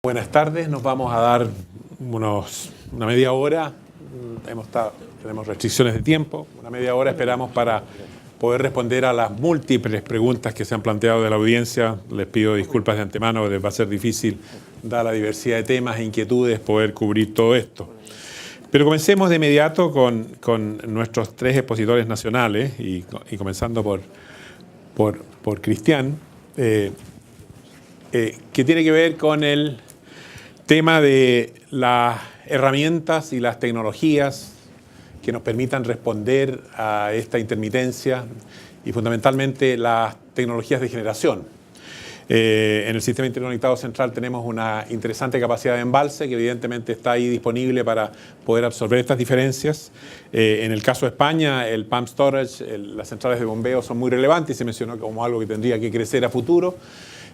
Buenas tardes, nos vamos a dar una media hora. Tenemos restricciones de tiempo, una media hora esperamos para poder responder a las múltiples preguntas que se han planteado de la audiencia. Les pido disculpas de antemano, les va a ser difícil, dada la diversidad de temas e inquietudes, poder cubrir todo esto. Pero comencemos de inmediato con nuestros tres expositores nacionales y comenzando por Cristian, que tiene que ver con el tema de las herramientas y las tecnologías que nos permitan responder a esta intermitencia y fundamentalmente las tecnologías de generación. En el sistema interconectado central tenemos una interesante capacidad de embalse que evidentemente está ahí disponible para poder absorber estas diferencias. En el caso de España, el pump storage, las centrales de bombeo son muy relevantes y se mencionó como algo que tendría que crecer a futuro.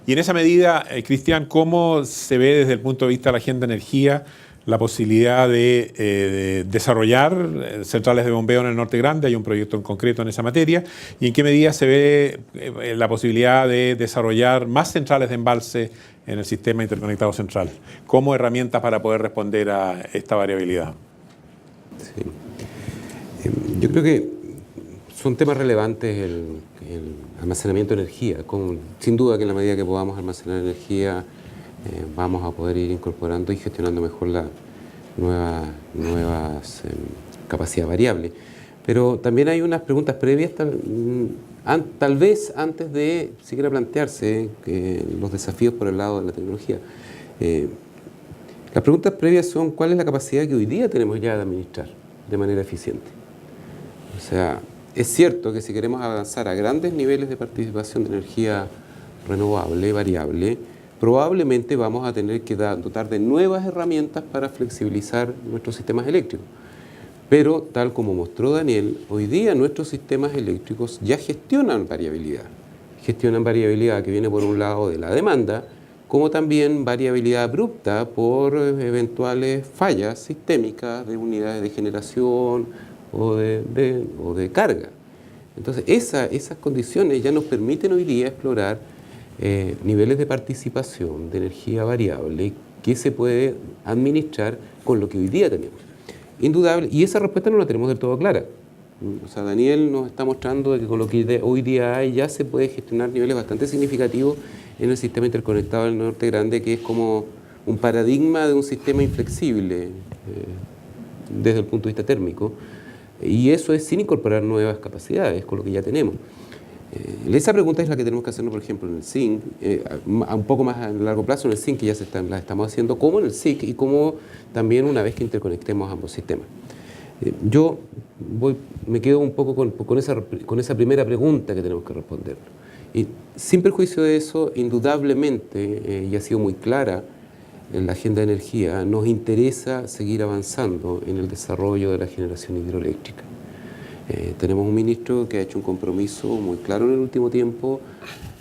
Y en esa medida, Cristian, ¿cómo se ve desde el punto de vista de la agenda de energía la posibilidad de desarrollar centrales de bombeo en el Norte Grande? Hay un proyecto en concreto en esa materia. ¿Y en qué medida se ve la posibilidad de desarrollar más centrales de embalse en el sistema interconectado central como herramienta para poder responder a esta variabilidad? Sí. Yo creo que son temas relevantes el almacenamiento de energía. Sin duda que en la medida que podamos almacenar energía, vamos a poder ir incorporando y gestionando mejor las nuevas capacidades variables. Pero también hay unas preguntas previas, tal vez antes de siquiera plantearse los desafíos por el lado de la tecnología. Las preguntas previas son: ¿cuál es la capacidad que hoy día tenemos ya de administrar de manera eficiente? O sea, es cierto que si queremos avanzar a grandes niveles de participación de energía renovable, variable, probablemente vamos a tener que dotar de nuevas herramientas para flexibilizar nuestros sistemas eléctricos. Pero, tal como mostró Daniel, hoy día nuestros sistemas eléctricos ya gestionan variabilidad. Gestionan variabilidad que viene por un lado de la demanda, como también variabilidad abrupta por eventuales fallas sistémicas de unidades de generación o de carga. Entonces, esas condiciones ya nos permiten hoy día explorar niveles de participación de energía variable que se puede administrar con lo que hoy día tenemos. Indudable, y esa respuesta no la tenemos del todo clara. O sea, Daniel nos está mostrando que con lo que hoy día hay ya se puede gestionar niveles bastante significativos en el sistema interconectado del Norte Grande, que es como un paradigma de un sistema inflexible desde el punto de vista térmico. Y eso es sin incorporar nuevas capacidades, con lo que ya tenemos. Esa pregunta es la que tenemos que hacernos, por ejemplo, en el SINC, un poco más a largo plazo en el SINC, que ya la estamos haciendo, como en el SIC y como también una vez que interconectemos ambos sistemas. Yo me quedo un poco con esa primera pregunta que tenemos que responder. Y sin perjuicio de eso, indudablemente, y ha sido muy clara en la agenda de energía, nos interesa seguir avanzando en el desarrollo de la generación hidroeléctrica. Tenemos un ministro que ha hecho un compromiso muy claro en el último tiempo,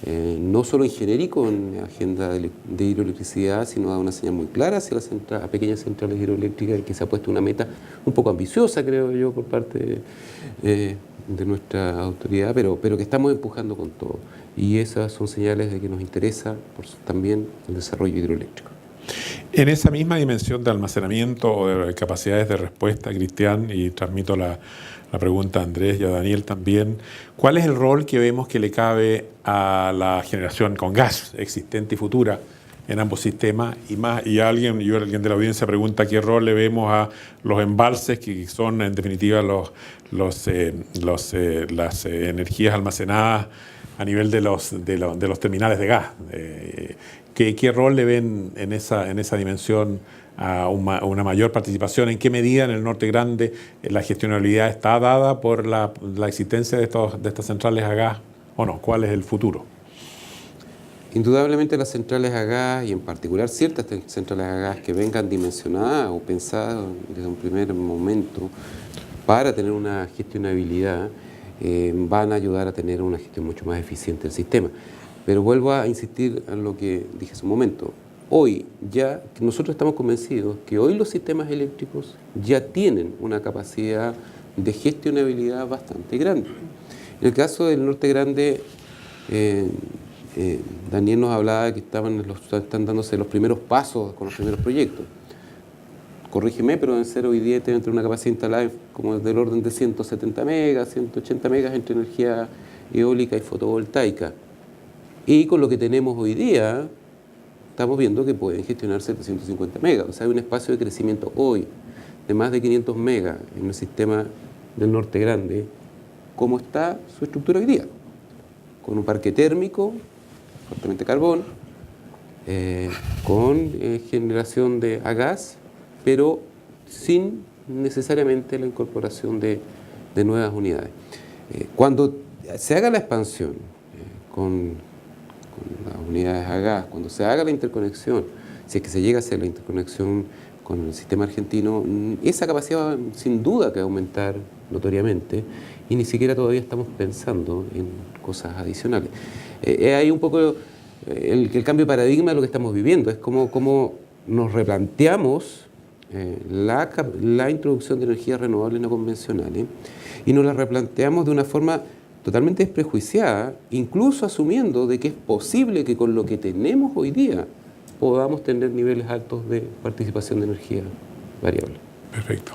no solo en genérico en la agenda de hidroelectricidad, sino ha dado una señal muy clara hacia las pequeñas centrales hidroeléctricas, y que se ha puesto una meta un poco ambiciosa, creo yo, por parte de nuestra autoridad, pero que estamos empujando con todo. Y esas son señales de que nos interesa también el desarrollo hidroeléctrico. En esa misma dimensión de almacenamiento o de capacidades de respuesta, Cristian, y transmito la pregunta a Andrés y a Daniel también, ¿cuál es el rol que vemos que le cabe a la generación con gas existente y futura en ambos sistemas? Y alguien de la audiencia pregunta qué rol le vemos a los embalses, que son en definitiva las energías almacenadas a nivel de los terminales de gas. ¿Qué rol le ven en esa dimensión a una mayor participación? ¿En qué medida en el Norte Grande la gestionabilidad está dada por la existencia de estas centrales a gas o no? ¿Cuál es el futuro? Indudablemente las centrales a gas, y en particular ciertas centrales a gas que vengan dimensionadas o pensadas desde un primer momento para tener una gestionabilidad, van a ayudar a tener una gestión mucho más eficiente del sistema. Pero vuelvo a insistir en lo que dije hace un momento. Hoy ya nosotros estamos convencidos que hoy los sistemas eléctricos ya tienen una capacidad de gestionabilidad bastante grande. En el caso del Norte Grande, Daniel nos hablaba de que están dándose los primeros pasos con los primeros proyectos. Corrígeme, pero deben ser hoy día entre una capacidad instalada como del orden de 170 megas, 180 megas entre energía eólica y fotovoltaica. Y con lo que tenemos hoy día, estamos viendo que pueden gestionar 750 megas. O sea, hay un espacio de crecimiento hoy de más de 500 megas en el sistema del Norte Grande. ¿Cómo está su estructura hoy día? Con un parque térmico, fuertemente carbón, con generación a gas, pero sin necesariamente la incorporación de nuevas unidades. Cuando se haga la expansión con las unidades a gas, cuando se haga la interconexión, si es que se llega a hacer la interconexión con el sistema argentino, esa capacidad va sin duda que aumentar notoriamente y ni siquiera todavía estamos pensando en cosas adicionales. Hay un poco el cambio de paradigma de lo que estamos viviendo, es como nos replanteamos la introducción de energías renovables no convencionales y nos la replanteamos de una forma totalmente desprejuiciada, incluso asumiendo de que es posible que con lo que tenemos hoy día podamos tener niveles altos de participación de energía variable. Perfecto.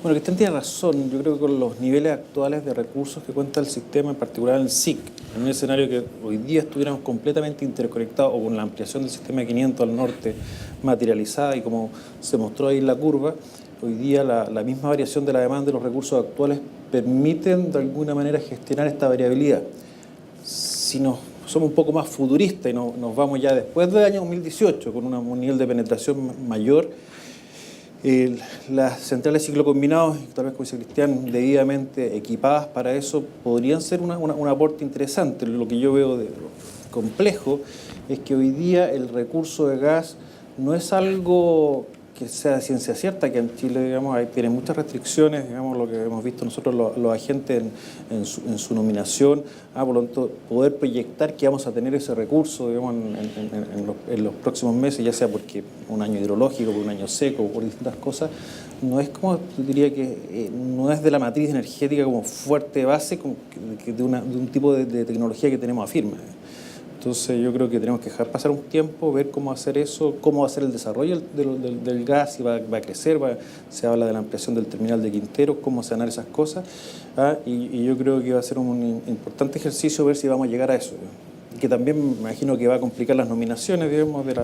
Bueno, Cristian tiene razón. Yo creo que con los niveles actuales de recursos que cuenta el sistema, en particular el SIC, en un escenario que hoy día estuviéramos completamente interconectados o con la ampliación del sistema 500 al norte materializada y como se mostró ahí en la curva, hoy día la misma variación de la demanda de los recursos actuales permiten de alguna manera gestionar esta variabilidad. Si somos un poco más futuristas y nos vamos ya después del año 2018 con un nivel de penetración mayor, las centrales de ciclo combinado, tal vez como dice Cristian, debidamente equipadas para eso, podrían ser un aporte interesante. Lo que yo veo de complejo es que hoy día el recurso de gas no es algo que sea ciencia cierta, que en Chile, digamos, tiene muchas restricciones, digamos, lo que hemos visto nosotros los agentes en su nominación, por lo tanto, poder proyectar que vamos a tener ese recurso, digamos, en los próximos meses, ya sea porque un año hidrológico, por un año seco, por distintas cosas, no es como, diría que no es de la matriz energética como fuerte base, como de un tipo de tecnología que tenemos a firme. Entonces yo creo que tenemos que dejar pasar un tiempo, ver cómo hacer eso, cómo va a ser el desarrollo del gas, si va a crecer, se habla de la ampliación del terminal de Quintero, cómo sanar esas cosas, y yo creo que va a ser un importante ejercicio ver si vamos a llegar a eso. Y que también me imagino que va a complicar las nominaciones, digamos, de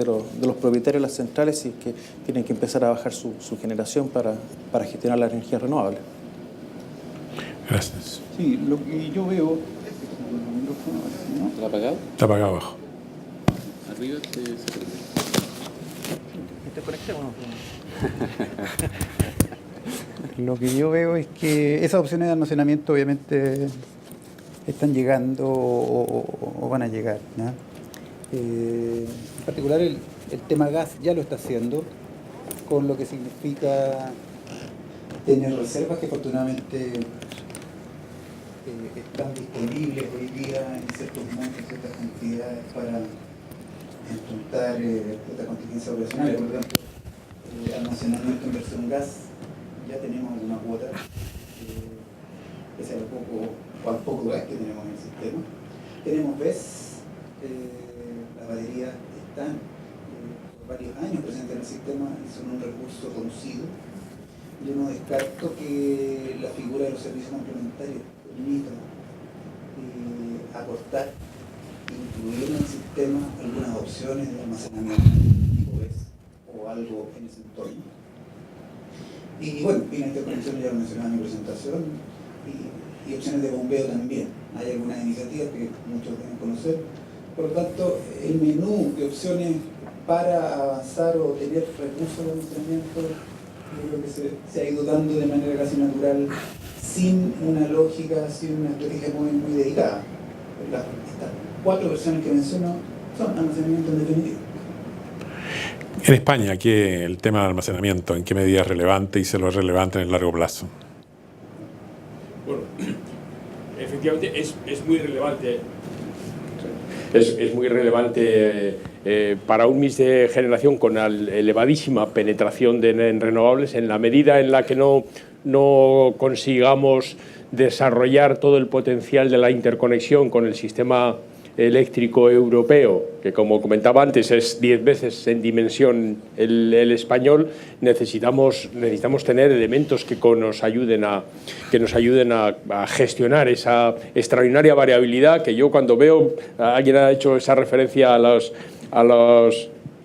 los propietarios de las centrales, y que tienen que empezar a bajar su generación para gestionar las energías renovables. Gracias. Sí, lo que yo veo... ¿Está apagado? Está apagado abajo. Arriba se Desconectémonos. Lo que yo veo es que esas opciones de almacenamiento obviamente están llegando o van a llegar, ¿no? En particular el tema gas ya lo está haciendo, con lo que significa tener reservas que afortunadamente están disponibles hoy día en ciertos montos, en ciertas cantidades para enfrentar estas contingencias operacionales. Por lo tanto, almacenamiento en versión gas, ya tenemos alguna cuota, pese a lo poco o al poco gas que tenemos en el sistema. Tenemos BESS, las baterías están por varios años presentes en el sistema y son un recurso conocido. Yo no descarto que la figura de los servicios complementarios permita acortar, incluir en el sistema algunas opciones de almacenamiento tipo BESS o algo en ese entorno. Y bueno, y la interconexión ya lo mencionaba en mi presentación, y opciones de bombeo también. Hay algunas iniciativas que muchos deben conocer. Por lo tanto, el menú de opciones para avanzar o tener recursos de almacenamiento, yo creo que se ha ido dando de manera casi natural, sin una lógica, sin una estrategia muy dedicada. Estas 4 versiones que menciono son almacenamiento en definitiva. En España, el tema del almacenamiento, ¿en qué medida es relevante y se lo es relevante en el largo plazo? Bueno, efectivamente es muy relevante. es muy relevante para un mix de generación con elevadísima penetración en renovables, en la medida en la que no consigamos desarrollar todo el potencial de la interconexión con el sistema eléctrico europeo, que como comentaba antes es 10 veces en dimensión el español. Necesitamos tener elementos que nos ayuden a gestionar esa extraordinaria variabilidad, que yo cuando veo, alguien ha hecho esa referencia a los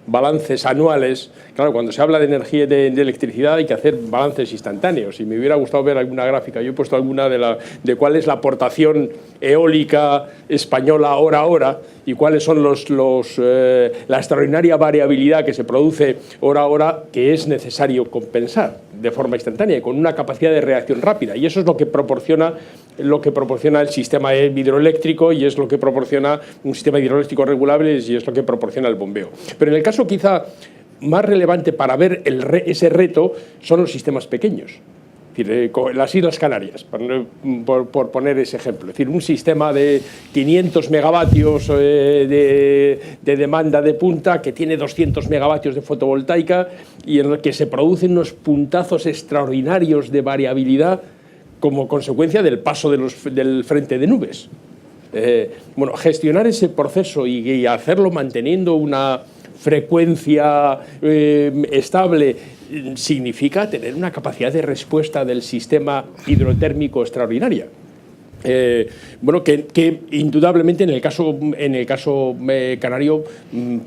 balances anuales. Claro, cuando se habla de energía y de electricidad hay que hacer balances instantáneos, y me hubiera gustado ver alguna gráfica. Yo he puesto alguna de cuál es la aportación eólica española hora a hora y cuáles son la extraordinaria variabilidad que se produce hora a hora, que es necesario compensar de forma instantánea y con una capacidad de reacción rápida. Y eso es lo que proporciona el sistema hidroeléctrico, y es lo que proporciona un sistema hidroeléctrico regulable, y es lo que proporciona el bombeo. Pero en el caso quizá más relevante para ver ese reto son los sistemas pequeños. Es decir, las Islas Canarias, por poner ese ejemplo. Es decir, un sistema de 500 megavatios de demanda de punta, que tiene 200 megavatios de fotovoltaica, y en el que se producen unos puntazos extraordinarios de variabilidad como consecuencia del paso del frente de nubes. Bueno, gestionar ese proceso y hacerlo manteniendo una frecuencia estable significa tener una capacidad de respuesta del sistema hidrotérmico extraordinaria. Bueno, que indudablemente en el caso canario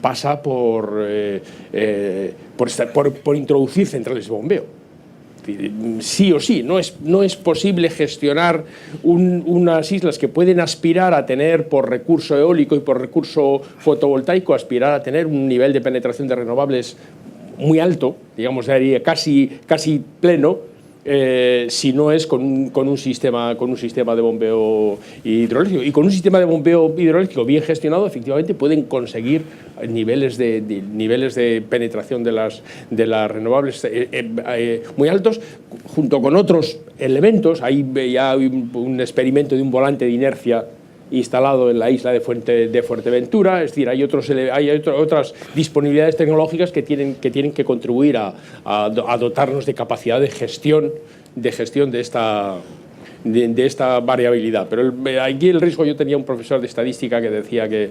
pasa por introducir centrales de bombeo. Sí o sí, no es posible gestionar unas islas que pueden aspirar a tener, por recurso eólico y por recurso fotovoltaico, aspirar a tener un nivel de penetración de renovables muy alto, digamos, casi pleno, si no es con un sistema de bombeo hidroeléctrico. Y con un sistema de bombeo hidroeléctrico bien gestionado, efectivamente pueden conseguir niveles de penetración de las renovables muy altos, junto con otros elementos. Hay ya un experimento de un volante de inercia instalado en la isla de Fuerteventura. Es decir, hay otras disponibilidades tecnológicas que tienen que contribuir a dotarnos de capacidad de gestión de esta variabilidad. Pero aquí el riesgo, yo tenía un profesor de estadística que decía que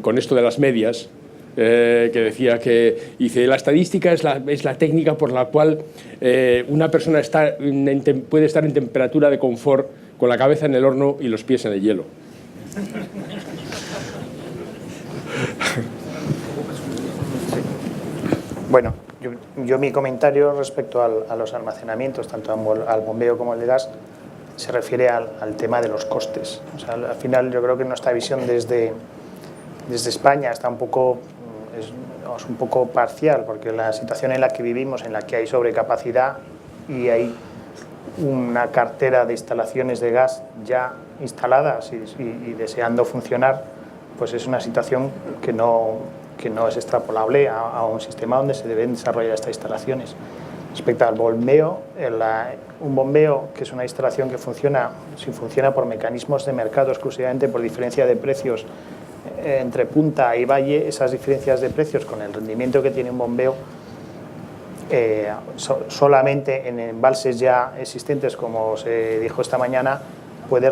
con esto de las medias, que decía que la estadística es la técnica por la cual una persona puede estar en temperatura de confort con la cabeza en el horno y los pies en el hielo. Bueno, yo mi comentario respecto a los almacenamientos, tanto al bombeo como al de gas, se refiere al tema de los costes. O sea, al final yo creo que nuestra visión desde España está un poco parcial, porque la situación en la que vivimos, en la que hay sobrecapacidad y hay una cartera de instalaciones de gas ya instaladas y deseando funcionar, pues es una situación que no es extrapolable a un sistema donde se deben desarrollar estas instalaciones. Respecto al bombeo, un bombeo que es una instalación que funciona por mecanismos de mercado exclusivamente por diferencia de precios entre punta y valle, esas diferencias de precios con el rendimiento que tiene un bombeo, solamente en embalses ya existentes, como se dijo esta mañana, puede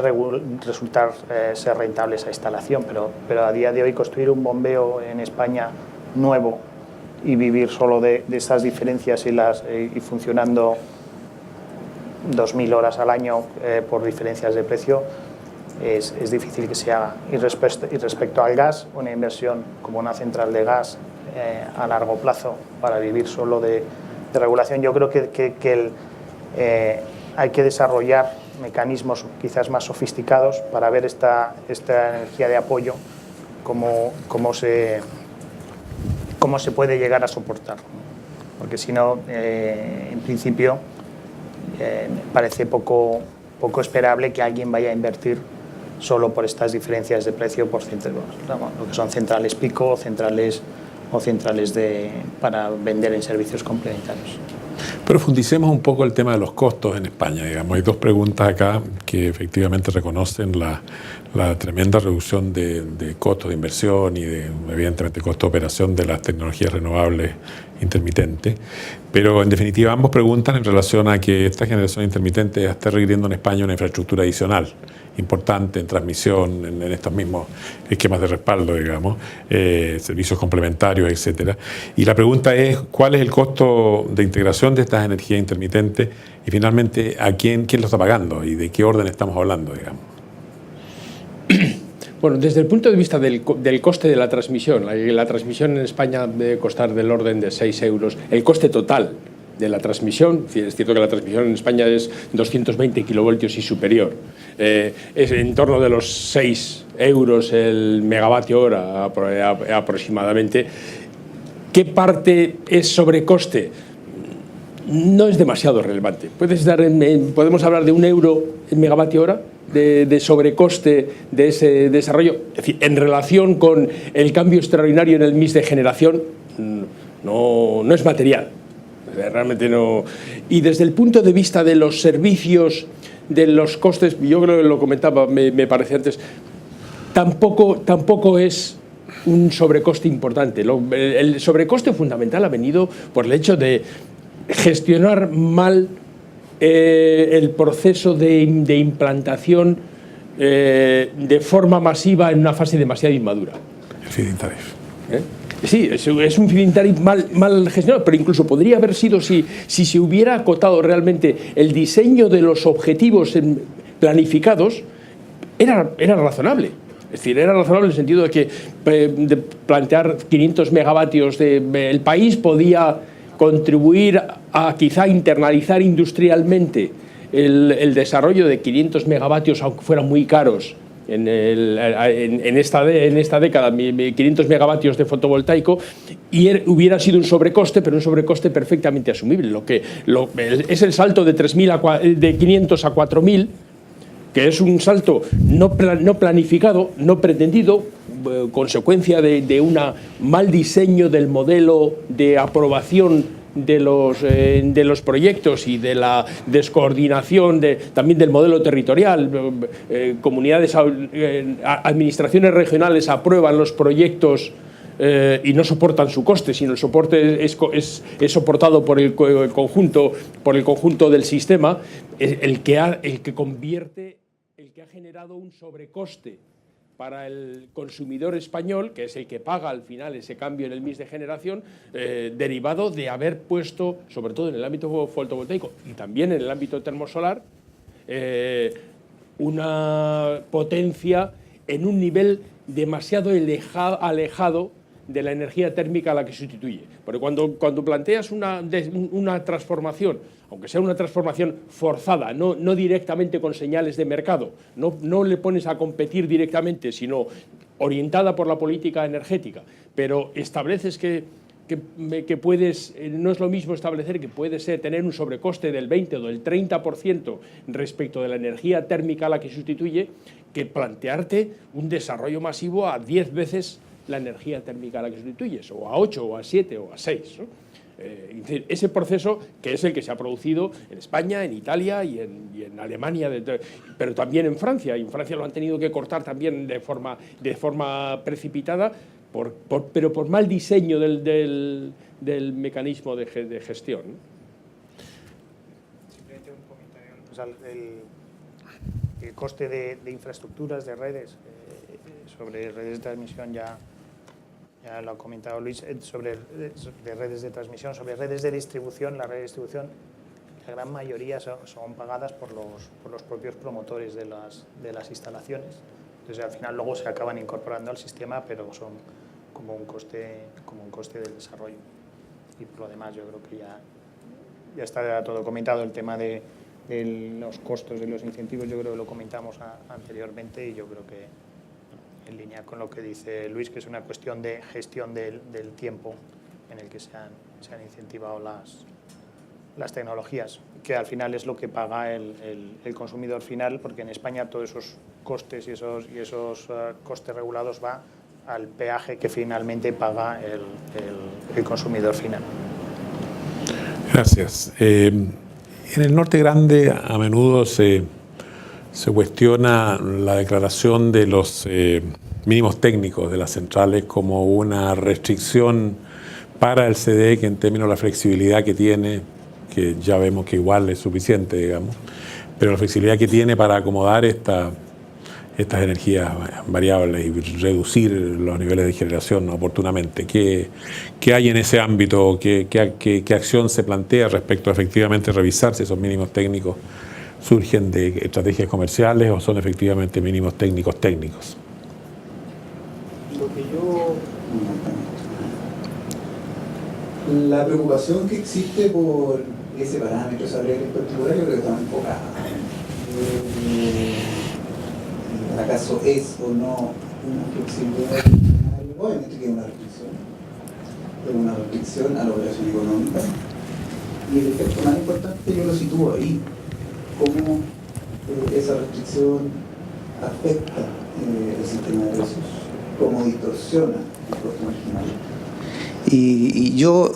resultar ser rentable esa instalación, pero a día de hoy construir un bombeo en España nuevo y vivir solo de esas diferencias y funcionando 2.000 horas al año por diferencias de precio es difícil que se haga. Y respecto al gas, una inversión como una central de gas a largo plazo para vivir solo de regulación, yo creo que hay que desarrollar mecanismos quizás más sofisticados para ver esta energía de apoyo cómo se puede llegar a soportar, porque si no, en principio parece poco esperable que alguien vaya a invertir solo por estas diferencias de precio por lo que son centrales pico o centrales para vender en servicios complementarios. Profundicemos un poco el tema de los costos en España. Digamos, hay dos preguntas acá que efectivamente reconocen la tremenda reducción de costos de inversión y evidentemente costo de operación de las tecnologías renovables intermitentes. Pero en definitiva ambos preguntan en relación a que esta generación intermitente está requiriendo en España una infraestructura adicional importante en transmisión, en estos mismos esquemas de respaldo, digamos, servicios complementarios, etcétera. Y la pregunta es, ¿cuál es el costo de integración de estas energías intermitentes? Y finalmente, ¿a quién lo está pagando? ¿Y de qué orden estamos hablando, digamos? Bueno, desde el punto de vista del coste de la transmisión en España debe costar del orden de 6 euros. El coste total de la transmisión, es cierto que la transmisión en España es 220 kilovoltios y superior, es en torno de los 6 euros el megavatio hora aproximadamente. ¿Qué parte es sobrecoste? No es demasiado relevante. Podemos hablar de 1 euro el megavatio hora de sobrecoste de ese desarrollo. Es decir, en relación con el cambio extraordinario en el mix de generación, no es material. Realmente no. Y desde el punto de vista de los servicios, de los costes, yo creo que lo comentaba, me parece antes, tampoco es un sobrecoste importante. El sobrecoste fundamental ha venido por el hecho de gestionar mal el proceso de implantación de forma masiva en una fase demasiado inmadura. El feed-in tariff. Sí, es un feed-in tariff mal gestionado, pero incluso podría haber sido si se hubiera acotado realmente el diseño de los objetivos planificados, era razonable. Es decir, era razonable en el sentido de que de plantear 500 megavatios el país podía contribuir a quizá internalizar industrialmente el desarrollo de 500 megavatios, aunque fueran muy caros. En esta década, 500 megavatios de fotovoltaico, y hubiera sido un sobrecoste, pero un sobrecoste perfectamente asumible. Es el salto de 500 a 4.000, que es un salto no planificado, no pretendido, consecuencia de un mal diseño del modelo de aprobación de los proyectos y de la descoordinación también del modelo territorial. Comunidades, administraciones regionales aprueban los proyectos y no soportan su coste, sino el soporte es soportado por el conjunto del sistema, el que ha generado un sobrecoste para el consumidor español, que es el que paga al final ese cambio en el mix de generación, derivado de haber puesto, sobre todo en el ámbito fotovoltaico y también en el ámbito termosolar, una potencia en un nivel demasiado alejado de la energía térmica a la que sustituye. Porque cuando planteas una transformación, aunque sea una transformación forzada, no directamente con señales de mercado, no le pones a competir directamente, sino orientada por la política energética, pero estableces que puedes, no es lo mismo establecer que puede ser tener un sobrecoste del 20 o del 30% respecto de la energía térmica a la que sustituye, que plantearte un desarrollo masivo a 10 veces la energía térmica a la que sustituyes, o a 8, o a 7, o a 6, ¿no? Ese proceso, que es el que se ha producido en España, en Italia y en Alemania, pero también en Francia. Y en Francia lo han tenido que cortar también de forma precipitada, pero por mal diseño del mecanismo de gestión, ¿no? Simplemente un comentario. O sea, el coste de infraestructuras, de redes, sobre redes de transmisión ya lo ha comentado Luis, de redes de transmisión, sobre redes de distribución. La red de distribución, la gran mayoría son pagadas por los propios promotores de las instalaciones. Entonces, al final luego se acaban incorporando al sistema, pero son como un coste del desarrollo. Y por lo demás, yo creo que ya está todo comentado. El tema de los costos y los incentivos, yo creo que lo comentamos anteriormente, y yo creo que en línea con lo que dice Luis, que es una cuestión de gestión del tiempo en el que se han incentivado las tecnologías, que al final es lo que paga el consumidor final, porque en España todos esos costes y esos costes regulados va al peaje que finalmente paga el consumidor final. Gracias. En el Norte Grande a menudo se cuestiona la declaración de los mínimos técnicos de las centrales como una restricción para el CDE, que en términos de la flexibilidad que tiene, que ya vemos que igual es suficiente, digamos, pero la flexibilidad que tiene para acomodar estas energías variables y reducir los niveles de generación oportunamente. ¿Qué hay en ese ámbito? ¿Qué acción se plantea respecto a efectivamente revisar si esos mínimos técnicos surgen de estrategias comerciales o son efectivamente mínimos técnicos? Lo que la preocupación que existe por ese parámetro salarial en particular, yo creo que está enfocada. ¿Acaso es o no una flexibilidad? Obviamente que es una restricción a la operación económica. Y el efecto más importante yo lo sitúo ahí, cómo esa restricción afecta el sistema de precios, cómo distorsiona el costo marginal. Y yo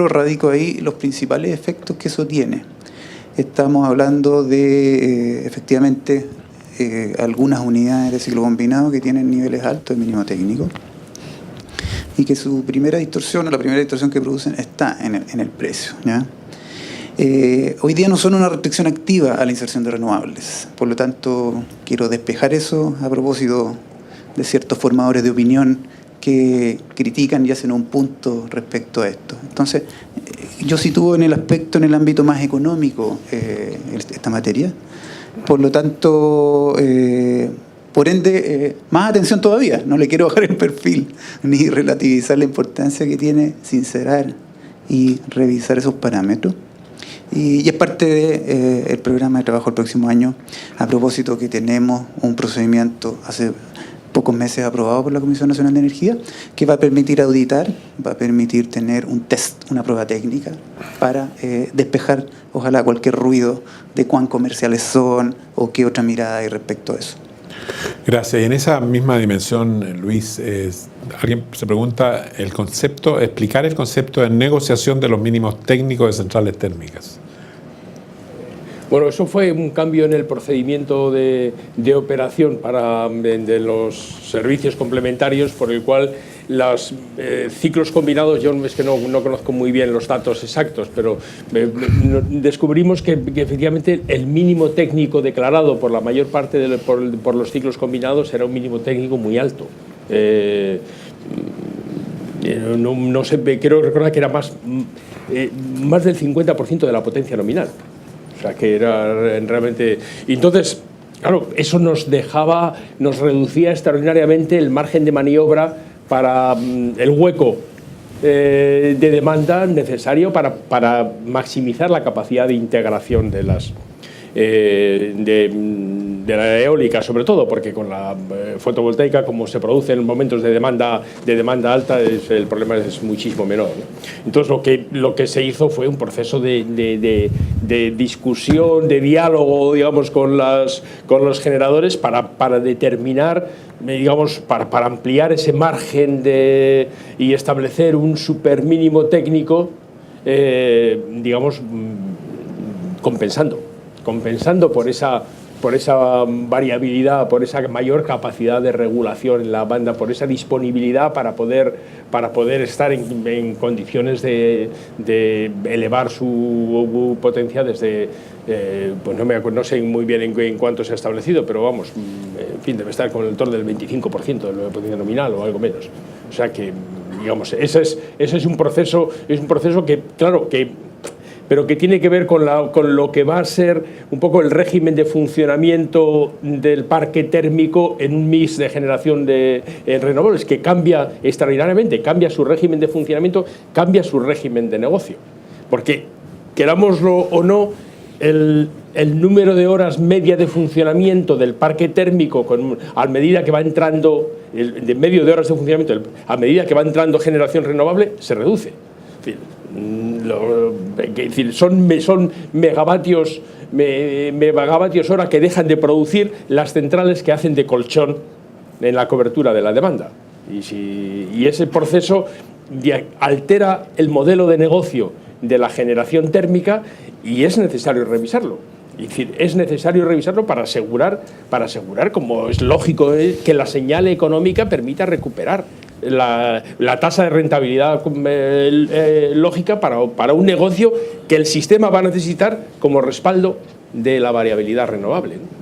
radico ahí los principales efectos que eso tiene. Estamos hablando de, efectivamente, algunas unidades de ciclo combinado que tienen niveles altos de mínimo técnico y que su primera distorsión, o la primera distorsión que producen, está en el precio, ¿ya? Hoy día no son una restricción activa a la inserción de renovables. Por lo tanto, quiero despejar eso a propósito de ciertos formadores de opinión que critican y hacen un punto respecto a esto. Entonces, yo sitúo en el ámbito más económico esta materia. Por lo tanto, por ende, más atención todavía. No le quiero bajar el perfil ni relativizar la importancia que tiene sincerar y revisar esos parámetros. Y es parte del programa de trabajo el próximo año, a propósito que tenemos un procedimiento hace pocos meses aprobado por la Comisión Nacional de Energía, que va a permitir auditar, va a permitir tener un test, una prueba técnica, para despejar, ojalá, cualquier ruido de cuán comerciales son o qué otra mirada hay respecto a eso. Gracias. Y en esa misma dimensión, Luis, alguien se pregunta explicar el concepto de negociación de los mínimos técnicos de centrales térmicas. Bueno, eso fue un cambio en el procedimiento de operación de los servicios complementarios, por el cual los ciclos combinados, yo es que no conozco muy bien los datos exactos, pero descubrimos que efectivamente el mínimo técnico declarado por la mayor parte por los ciclos combinados era un mínimo técnico muy alto. No sé, quiero recordar que era más del 50% de la potencia nominal. O sea, que era realmente... Y entonces, claro, eso nos reducía extraordinariamente el margen de maniobra para el hueco de demanda necesario para maximizar la capacidad de integración de la eólica, sobre todo, porque con la fotovoltaica, como se produce en momentos de demanda alta, el problema es muchísimo menor, ¿no? Entonces, lo que se hizo fue un proceso de discusión, de diálogo, digamos, con los generadores para determinar, digamos, para ampliar ese margen y establecer un super mínimo técnico, digamos, compensando por esa variabilidad, por esa mayor capacidad de regulación en la banda, por esa disponibilidad para poder estar en condiciones de elevar su potencia desde, pues no sé muy bien en cuánto se ha establecido, pero vamos, en fin, debe estar con el entorno del 25% de la potencia nominal o algo menos. O sea que, digamos, ese es un proceso que, claro, pero que tiene que ver con lo que va a ser un poco el régimen de funcionamiento del parque térmico en un mix de generación de renovables, que cambia extraordinariamente, cambia su régimen de funcionamiento, cambia su régimen de negocio. Porque, querámoslo o no, el número de horas media de funcionamiento del parque térmico, a medida que va entrando, de medio de horas de funcionamiento, a medida que va entrando generación renovable, se reduce. Es decir, son megavatios hora que dejan de producir las centrales que hacen de colchón en la cobertura de la demanda. Y ese proceso altera el modelo de negocio de la generación térmica y es necesario revisarlo. Es decir, es necesario revisarlo para asegurar, como es lógico, que la señal económica permita recuperar la tasa de rentabilidad lógica para un negocio que el sistema va a necesitar como respaldo de la variabilidad renovable, ¿no?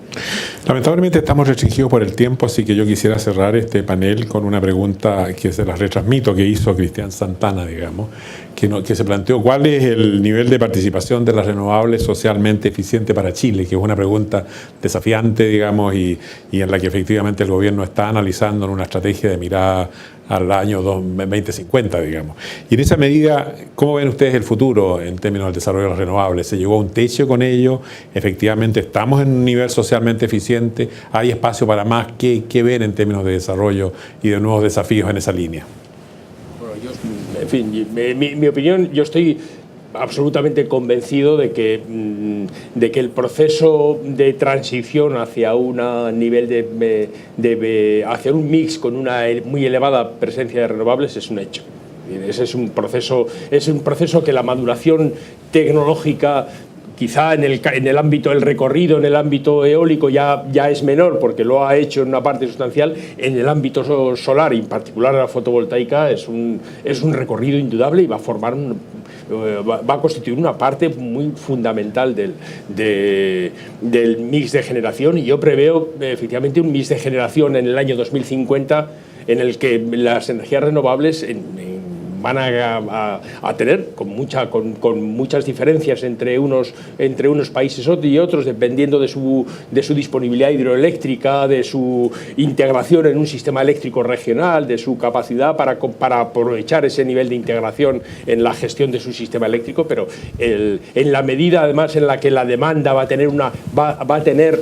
Lamentablemente estamos restringidos por el tiempo, así que yo quisiera cerrar este panel con una pregunta que se las retransmito, que hizo Cristian Santana, digamos, que se planteó cuál es el nivel de participación de las renovables socialmente eficiente para Chile, que es una pregunta desafiante, digamos, y en la que efectivamente el gobierno está analizando en una estrategia de mirada al año 2050, digamos. Y en esa medida, ¿cómo ven ustedes el futuro en términos del desarrollo de las renovables? ¿Se llegó a un techo con ello? ¿Efectivamente estamos en un nivel socialmente eficiente? ¿Hay espacio para más? ¿Qué ven en términos de desarrollo y de nuevos desafíos en esa línea? Bueno, en fin, mi opinión, yo estoy absolutamente convencido de que el proceso de transición hacia un nivel hacia un mix con una muy elevada presencia de renovables es un hecho. Ese es un proceso que la maduración tecnológica, quizá en el ámbito del recorrido, en el ámbito eólico ya es menor porque lo ha hecho en una parte sustancial. En el ámbito solar, y en particular la fotovoltaica, es un recorrido indudable y va a constituir una parte muy fundamental del mix de generación, y yo preveo efectivamente un mix de generación en el año 2050 en el que las energías renovables van a tener con muchas diferencias entre unos países y otros, dependiendo de su disponibilidad hidroeléctrica, de su integración en un sistema eléctrico regional, de su capacidad para aprovechar ese nivel de integración en la gestión de su sistema eléctrico, pero en la medida además en la que la demanda va a tener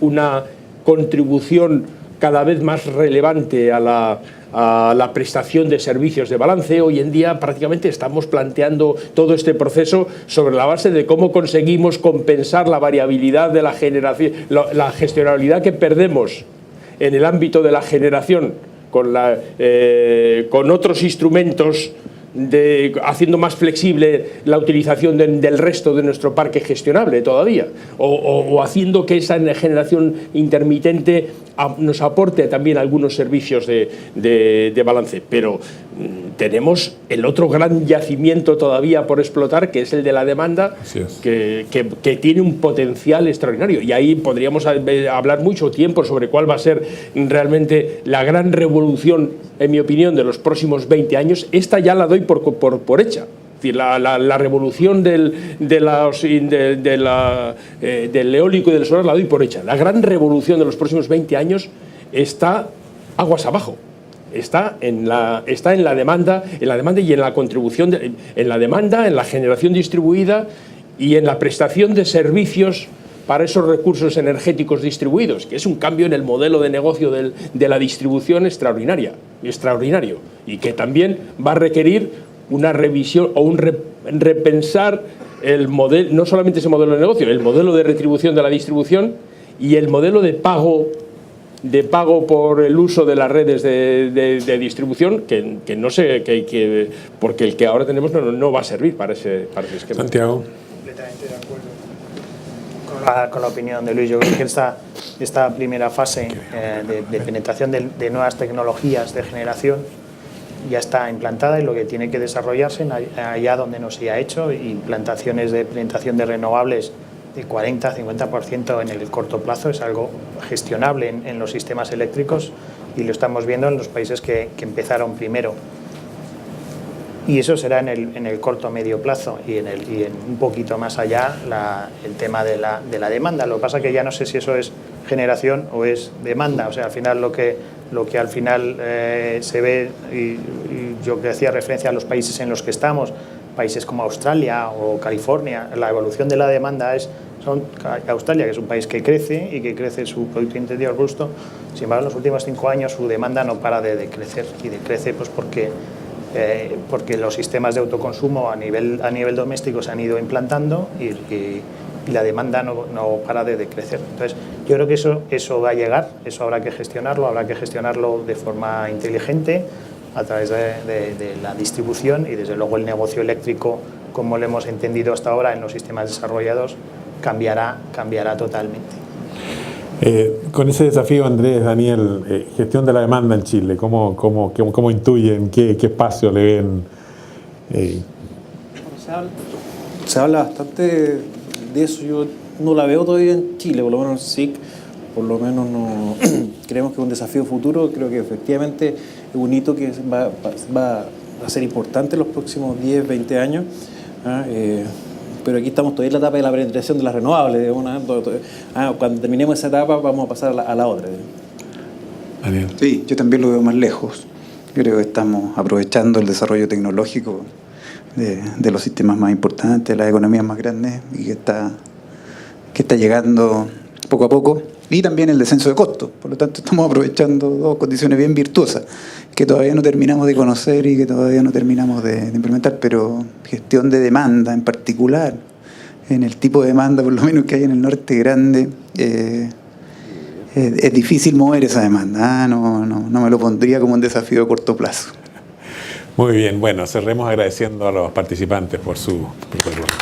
una contribución cada vez más relevante a la prestación de servicios de balance. Hoy en día prácticamente estamos planteando todo este proceso sobre la base de cómo conseguimos compensar la variabilidad de la generación, la gestionabilidad que perdemos en el ámbito de la generación con otros instrumentos, haciendo más flexible la utilización del resto de nuestro parque gestionable todavía, o haciendo que esa generación intermitente nos aporte también algunos servicios de balance. Pero tenemos el otro gran yacimiento todavía por explotar, que es el de la demanda, que tiene un potencial extraordinario, y ahí podríamos hablar mucho tiempo sobre cuál va a ser realmente la gran revolución, en mi opinión, de los próximos 20 años. Esta ya la doy por hecha. Es decir, la revolución del eólico y del solar la doy por hecha. La gran revolución de los próximos 20 años está aguas abajo. Está en la demanda y en la contribución, en la demanda, en la generación distribuida y en la prestación de servicios para esos recursos energéticos distribuidos, que es un cambio en el modelo de negocio de la distribución extraordinario, y que también va a requerir una revisión o un repensar el modelo, no solamente ese modelo de negocio, el modelo de retribución de la distribución y el modelo de pago por el uso de las redes de distribución, que no sé, porque el que ahora tenemos no va a servir para ese esquema. Santiago. Completamente de acuerdo con la opinión de Luis. Yo creo que esta primera fase de penetración de nuevas tecnologías de generación ya está implantada, y lo que tiene que desarrollarse allá donde no se ha hecho, implantaciones de penetración de renovables de 40-50% en el corto plazo, es algo gestionable en los sistemas eléctricos, y lo estamos viendo en los países que empezaron primero. Y eso será en el corto medio plazo, y en un poquito más allá el tema de la demanda. Lo que pasa es que ya no sé si eso es generación o es demanda. O sea, al final lo que al final se ve, y yo que hacía referencia a los países en los que estamos, países como Australia o California, la evolución de la demanda Australia, que es un país que crece y que crece su Producto Interior Bruto. Sin embargo, en los últimos 5 años su demanda no para de crecer, y decrece pues porque los sistemas de autoconsumo a nivel doméstico se han ido implantando y la demanda no para de decrecer. Entonces, yo creo que eso va a llegar, eso habrá que gestionarlo de forma inteligente a través de la distribución, y desde luego el negocio eléctrico como lo hemos entendido hasta ahora en los sistemas desarrollados, cambiará totalmente. Con ese desafío, Andrés, Daniel, gestión de la demanda en Chile, ¿cómo intuyen? ¿Qué espacio le ven? Se habla bastante de eso. Yo no la veo todavía en Chile, por lo menos en SIC, por lo menos no creemos que es un desafío futuro. Creo que efectivamente es un hito que va a ser importante en los próximos 10, 20 años. Pero aquí estamos todavía en la etapa de la penetración de las renovables. Cuando terminemos esa etapa vamos a pasar a la otra. Daniel. Sí, yo también lo veo más lejos. Creo que estamos aprovechando el desarrollo tecnológico de los sistemas más importantes, de las economías más grandes, y que está llegando poco a poco, y también el descenso de costos. Por lo tanto, estamos aprovechando dos condiciones bien virtuosas que todavía no terminamos de conocer y que todavía no terminamos de implementar, pero gestión de demanda en particular, en el tipo de demanda por lo menos que hay en el norte grande, es difícil mover esa demanda. No me lo pondría como un desafío a corto plazo. Muy bien, bueno, cerremos agradeciendo a los participantes por su pregunta.